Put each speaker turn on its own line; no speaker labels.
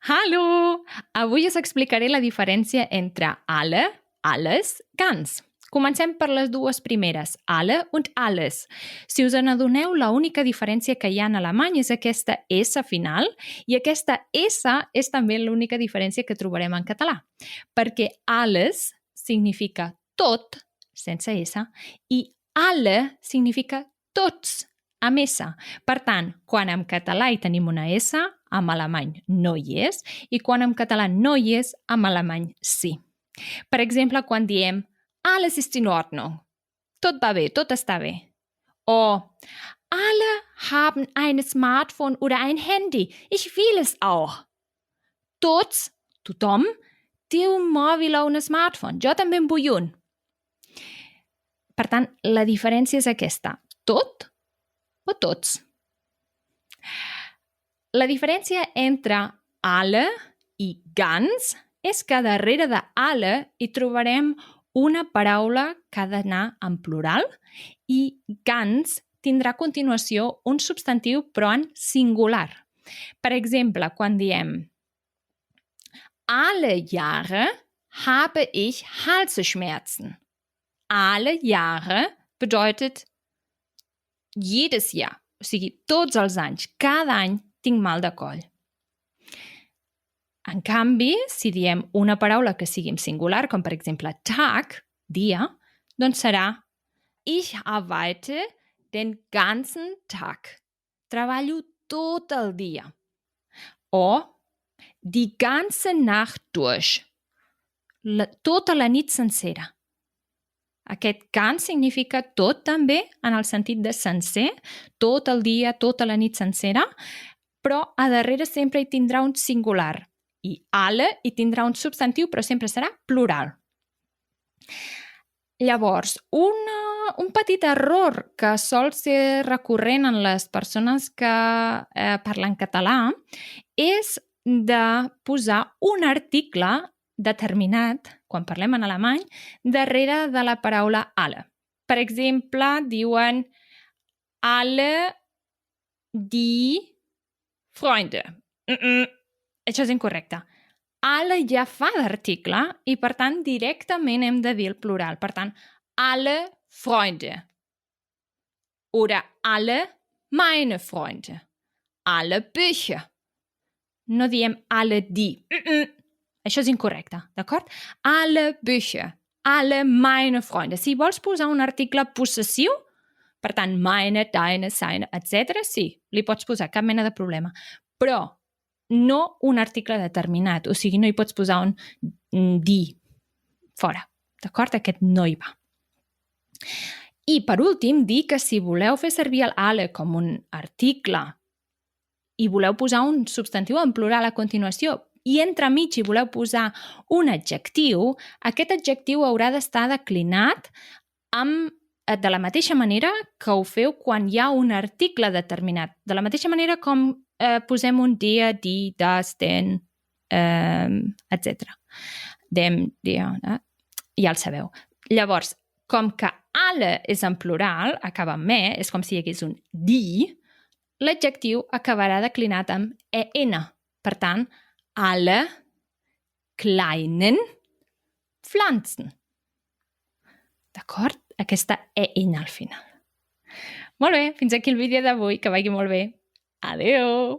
Hallo! Avui us explicaré la diferència entre alle, alles, ganz. Comencem per les dues primeres, alle und alles. Si us n'adoneu, l'única diferència que hi ha en alemany és aquesta S final i aquesta S és també l'única diferència que trobarem en català, perquè alles significa tot, sense S, i alle significa tots, amb S. Per tant, quan en català hi tenim una S, en alemany no hi és, i quan en català no hi és, en alemany sí. Per exemple, quan diem alles ist in Ordnung. Tot va bé, tot està bé. O alle haben ein Smartphone oder ein Handy. Ich will es auch. Tots, tothom, té un mòbil o un smartphone. Jo també en vull un. Per tant, la diferència és aquesta. Tot o tots. La diferència entre alle i ganz és que darrere de alle hi trobarem una paraula que ha d'anar en plural i ganz tindrà a continuació un substantiu però en singular. Per exemple, quan diem alle Jahre habe ich Halsschmerzen. Alle Jahre bedeutet jedes Jahr, o sigui, tots els anys, cada any tinc mal de coll. En canvi, si diem una paraula que sigui en singular, com per exemple Tag, dia, doncs serà ich arbeite den ganzen Tag. Treballo tot el dia. O die ganze Nacht durch. Tota la nit sencera. Aquest ganz significa tot també, en el sentit de sencer, tot el dia, tota la nit sencera, però a darrere sempre hi tindrà un singular. I alle hi tindrà un substantiu, però sempre serà plural. Llavors, un petit error que sol ser recurrent en les persones que parlen català és de posar un article determinat, quan parlem en alemany, darrere de la paraula alle. Per exemple, diuen alle die Freunde. Això és incorrecte. Alle ja fa d'article i, per tant, directament hem de dir el plural. Per tant, alle Freunde. Oder alle meine Freunde. Alle Bücher. No diem alle die. Això és incorrecte, d'acord? Alle Bücher. Alle meine Freunde. Si vols posar un article possessiu, per tant, meine, deine, seine, etc., sí, li pots posar, cap mena de problema. Però no un article determinat, o sigui, no hi pots posar un die fora, d'acord? Aquest no hi va. I, per últim, dir que si voleu fer servir el alle com un article i voleu posar un substantiu en plural a continuació i entremig hi voleu posar un adjectiu, aquest adjectiu haurà d'estar declinat de la mateixa manera que ho feu quan hi ha un article determinat. De la mateixa manera com posem un dia, die, das, den, etc. Dem, dia, ja el sabeu. Llavors, com que alle és en plural, acaba amb me, és com si hi hagués un die, l'adjectiu acabarà declinat amb en. Per tant, alle kleinen Pflanzen. D'acord? Aquesta en al final. Molt bé, fins aquí el vídeo d'avui. Que vagi molt bé. Adéu!